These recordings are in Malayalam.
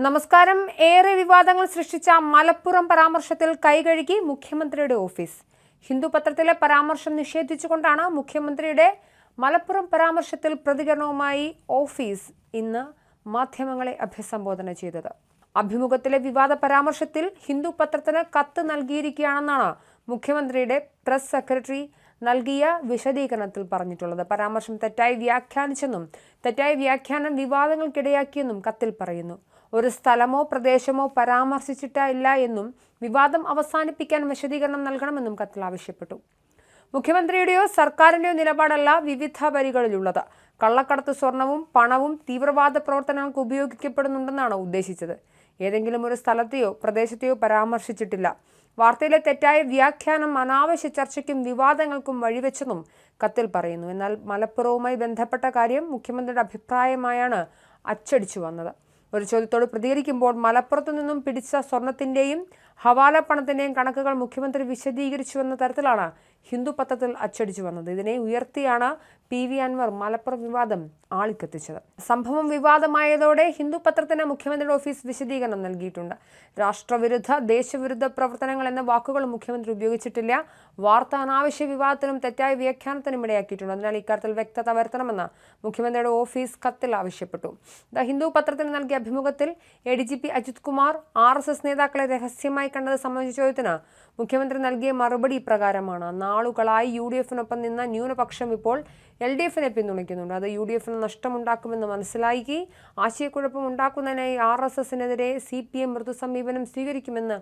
നമസ്കാരം. ഏറെ വിവാദങ്ങൾ സൃഷ്ടിച്ച മലപ്പുറം പരാമർശത്തിൽ കൈകഴുകി മുഖ്യമന്ത്രിയുടെ ഓഫീസ്. ഹിന്ദു പത്രത്തിലെ പരാമർശം നിഷേധിച്ചുകൊണ്ടാണ് മുഖ്യമന്ത്രിയുടെ മലപ്പുറം പരാമർശത്തിൽ പ്രതികരണവുമായി ഓഫീസ് ഇന്ന് മാധ്യമങ്ങളെ അഭിസംബോധന ചെയ്തത്. അഭിമുഖത്തിലെ വിവാദ പരാമർശത്തിൽ ഹിന്ദു പത്രത്തിന് കത്ത് നൽകിയിരിക്കുകയാണെന്നാണ് മുഖ്യമന്ത്രിയുടെ പ്രസ് സെക്രട്ടറി നൽകിയ വിശദീകരണത്തിൽ പറഞ്ഞിട്ടുള്ളത്. പരാമർശം തെറ്റായി വ്യാഖ്യാനിച്ചെന്നും തെറ്റായ വ്യാഖ്യാനം വിവാദങ്ങൾക്കിടയാക്കിയെന്നും കത്തിൽ പറയുന്നു. ഒരു സ്ഥലമോ പ്രദേശമോ പരാമർശിച്ചിട്ടില്ല എന്നും വിവാദം അവസാനിപ്പിക്കാൻ വിശദീകരണം നൽകണമെന്നും കത്തിൽ ആവശ്യപ്പെട്ടു. മുഖ്യമന്ത്രിയുടെയോ സർക്കാരിന്റെയോ നിലപാടല്ല വിവിധ വരികളിലുള്ളത്. കള്ളക്കടത്ത് സ്വർണവും പണവും തീവ്രവാദ പ്രവർത്തനങ്ങൾക്ക് ഉപയോഗിക്കപ്പെടുന്നുണ്ടെന്നാണ് ഉദ്ദേശിച്ചത്. ഏതെങ്കിലും ഒരു സ്ഥലത്തെയോ പ്രദേശത്തെയോ പരാമർശിച്ചിട്ടില്ല. വാർത്തയിലെ തെറ്റായ വ്യാഖ്യാനം അനാവശ്യ ചർച്ചയ്ക്കും വിവാദങ്ങൾക്കും വഴിവെച്ചെന്നും കത്തിൽ പറയുന്നു. എന്നാൽ മലപ്പുറവുമായി ബന്ധപ്പെട്ട കാര്യം മുഖ്യമന്ത്രിയുടെ അഭിപ്രായമായാണ് അച്ചടിച്ചു വന്നത്. ഒരു ചോദ്യത്തോട് പ്രതികരിക്കുമ്പോൾ മലപ്പുറത്തു നിന്നും പിടിച്ച സ്വർണത്തിന്റെയും ഹവാല പണത്തിന്റെയും കണക്കുകൾ മുഖ്യമന്ത്രി വിശദീകരിച്ചുവെന്ന തരത്തിലാണ് ഹിന്ദു പത്രത്തിൽ അച്ചടിച്ചു വന്നത്. ഇതിനെ ഉയർത്തിയാണ് PV അൻവർ മലപ്പുറം വിവാദം ആളിക്കത്തിച്ചത്. സംഭവം വിവാദമായതോടെ ഹിന്ദു പത്രത്തിന് മുഖ്യമന്ത്രിയുടെ ഓഫീസ് വിശദീകരണം നൽകിയിട്ടുണ്ട്. രാഷ്ട്രവിരുദ്ധ ദേശവിരുദ്ധ പ്രവർത്തനങ്ങൾ എന്ന വാക്കുകൾ മുഖ്യമന്ത്രി ഉപയോഗിച്ചിട്ടില്ല. വാർത്ത അനാവശ്യ വിവാദത്തിനും തെറ്റായ വ്യാഖ്യാനത്തിനും ഇടയാക്കിയിട്ടുണ്ട്. അതിനാൽ ഇക്കാര്യത്തിൽ വ്യക്തത വരുത്തണമെന്ന് മുഖ്യമന്ത്രിയുടെ ഓഫീസ് കത്തിൽ ആവശ്യപ്പെട്ടു. ദ ഹിന്ദു പത്രത്തിന് നൽകിയ അഭിമുഖത്തിൽ ADGP അജിത് കുമാർ RSS നേതാക്കളെ രഹസ്യമായി കണ്ടത് സംബന്ധിച്ച ചോദ്യത്തിന് മുഖ്യമന്ത്രി നൽകിയ മറുപടി ഇപ്രകാരമാണ്. നാളുകളായി UDF-നൊപ്പം നിന്ന ന്യൂനപക്ഷം ഇപ്പോൾ LDF-നെ പിന്തുണയ്ക്കുന്നുണ്ട്. അത് UDF-ന് നഷ്ടമുണ്ടാക്കുമെന്ന് മനസ്സിലാക്കി ആശയക്കുഴപ്പം ഉണ്ടാക്കുന്നതിനായി RSS-നെതിരെ CPM മൃദു സമീപനം സ്വീകരിക്കുമെന്ന്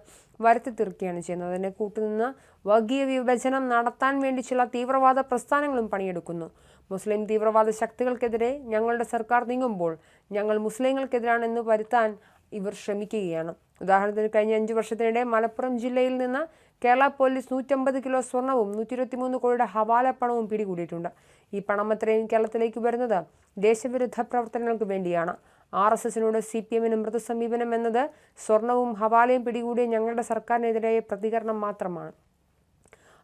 വരുത്തി തീർക്കുകയാണ് ചെയ്യുന്നത്. അതിനെ കൂട്ടുനിന്ന് വർഗീയ വിഭജനം നടത്താൻ വേണ്ടി ചില തീവ്രവാദ പ്രസ്ഥാനങ്ങളും പണിയെടുക്കുന്നു. മുസ്ലിം തീവ്രവാദ ശക്തികൾക്കെതിരെ ഞങ്ങളുടെ സർക്കാർ നീങ്ങുമ്പോൾ ഞങ്ങൾ മുസ്ലിങ്ങൾക്കെതിരാണെന്ന് വരുത്താൻ ഇവർ ശ്രമിക്കുകയാണ്. ഉദാഹരണത്തിന് കഴിഞ്ഞ 5 വർഷത്തിനിടെ മലപ്പുറം ജില്ലയിൽ നിന്ന് കേരള പോലീസ് 150 കിലോ സ്വർണവും 123 കോടിയുടെ ഹവാല പണവും പിടികൂടിയിട്ടുണ്ട്. ഈ പണം അത്രയും കേരളത്തിലേക്ക് വരുന്നത് ദേശവിരുദ്ധ പ്രവർത്തനങ്ങൾക്ക് വേണ്ടിയാണ്. RSS-നോട് CPM-ന് മൃദു സമീപനം എന്നത് സ്വർണവും ഹവാലയും പിടികൂടിയ ഞങ്ങളുടെ സർക്കാരിനെതിരായ പ്രതികരണം മാത്രമാണ്.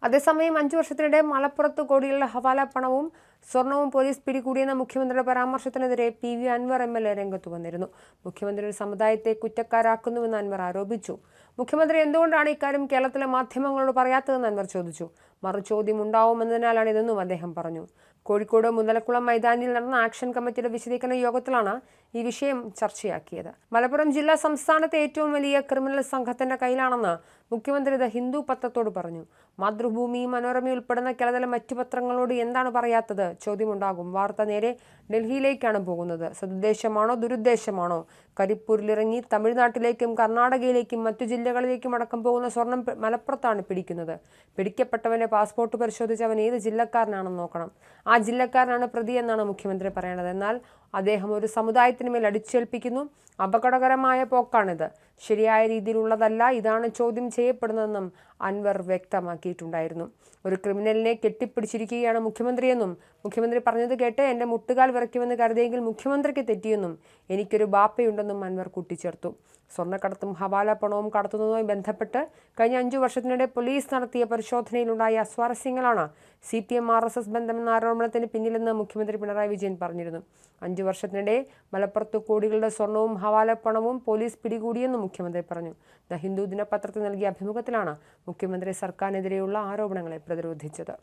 അതേസമയം 5 വർഷത്തിനിടെ മലപ്പുറത്ത് കോടികളുടെ ഹവാല പണവും സ്വർണവും പോലീസ് പിടികൂടിയെന്ന മുഖ്യമന്ത്രിയുടെ പരാമർശത്തിനെതിരെ PV അൻവർ MLA രംഗത്തു വന്നിരുന്നു. മുഖ്യമന്ത്രി ഒരു സമുദായത്തെ കുറ്റക്കാരാക്കുന്നുവെന്ന് അൻവർ ആരോപിച്ചു. മുഖ്യമന്ത്രി എന്തുകൊണ്ടാണ് ഇക്കാര്യം കേരളത്തിലെ മാധ്യമങ്ങളോട് പറയാത്തതെന്ന് അൻവർ ചോദിച്ചു. മറുചോദ്യം ഉണ്ടാവുമെന്നതിനാലാണ് ഇതെന്നും അദ്ദേഹം പറഞ്ഞു. കോഴിക്കോട് മുതലക്കുളം മൈതാനിയിൽ നടന്ന ആക്ഷൻ കമ്മിറ്റിയുടെ വിശദീകരണ യോഗത്തിലാണ് ഈ വിഷയം ചർച്ചയാക്കിയത്. മലപ്പുറം ജില്ല സംസ്ഥാനത്തെ ഏറ്റവും വലിയ ക്രിമിനൽ സംഘത്തിന്റെ കയ്യിലാണെന്ന് മുഖ്യമന്ത്രി ദ ഹിന്ദു പത്രത്തോട് പറഞ്ഞു. മാതൃഭൂമി, മനോരമ ഉൾപ്പെടുന്ന കേരളത്തിലെ മറ്റു പത്രങ്ങളോട് എന്താണ് പറയാത്തത്? ചോദ്യമുണ്ടാകും. വാർത്ത നേരെ ഡൽഹിയിലേക്കാണ് പോകുന്നത്. സദുദ്ദേശമാണോ ദുരുദ്ദേശമാണോ? കരിപ്പൂരിലിറങ്ങി തമിഴ്നാട്ടിലേക്കും കർണാടകയിലേക്കും മറ്റു ജില്ലകളിലേക്കും അടക്കം പോകുന്ന സ്വർണം മലപ്പുറത്താണ് പിടിക്കുന്നത്. പിടിക്കപ്പെട്ടവന്റെ പാസ്പോർട്ട് പരിശോധിച്ച് അവൻ ഏത് ജില്ലക്കാരനാണെന്ന് നോക്കണം. ആ ജില്ലക്കാരനാണ് പ്രതി എന്നാണ് മുഖ്യമന്ത്രി പറയേണ്ടത്. എന്നാൽ അദ്ദേഹം ഒരു സമുദായത്തിന് മേൽ അടിച്ചേൽപ്പിക്കുന്നു. അപകടകരമായ പോക്കാണിത്. ശരിയായ രീതിയിലുള്ളതല്ല. ഇതാണ് ചോദ്യം ചെയ്യപ്പെടുന്നതെന്നും അൻവർ വ്യക്തമാക്കിയിട്ടുണ്ടായിരുന്നു. ഒരു ക്രിമിനലിനെ കെട്ടിപ്പിടിച്ചിരിക്കുകയാണ് മുഖ്യമന്ത്രിയെന്നും മുഖ്യമന്ത്രി പറഞ്ഞത് കേട്ട് എൻ്റെ മുട്ടുകാൽ വിറയ്ക്കുമെന്ന് കരുതിയെങ്കിൽ മുഖ്യമന്ത്രിക്ക് തെറ്റിയെന്നും എനിക്കൊരു ബാപ്പയുണ്ടെന്നും അൻവർ കൂട്ടിച്ചേർത്തു. സ്വർണ്ണക്കടത്തും ഹവാല പണവും കടത്തുന്നതുമായി ബന്ധപ്പെട്ട് കഴിഞ്ഞ 5 വർഷത്തിനിടെ പോലീസ് നടത്തിയ പരിശോധനയിലുണ്ടായ അസ്വാരസ്യങ്ങളാണ് CPM RSS ബന്ധമെന്ന ആരോപണത്തിന് പിന്നിലെന്ന് മുഖ്യമന്ത്രി പിണറായി വിജയൻ പറഞ്ഞിരുന്നു. 5 വർഷത്തിനിടെ മലപ്പുറത്ത് കോടികളുടെ സ്വർണവും ഹവാല പണവും പോലീസ് പിടികൂടിയെന്നും മുഖ്യമന്ത്രി പറഞ്ഞു. ദ ഹിന്ദു ദിനപത്രത്തിൽ നൽകിയ അഭിമുഖത്തിലാണ് മുഖ്യമന്ത്രി സർക്കാരിനെതിരെയുള്ള ആരോപണങ്ങളെ പ്രതിരോധിച്ചത്.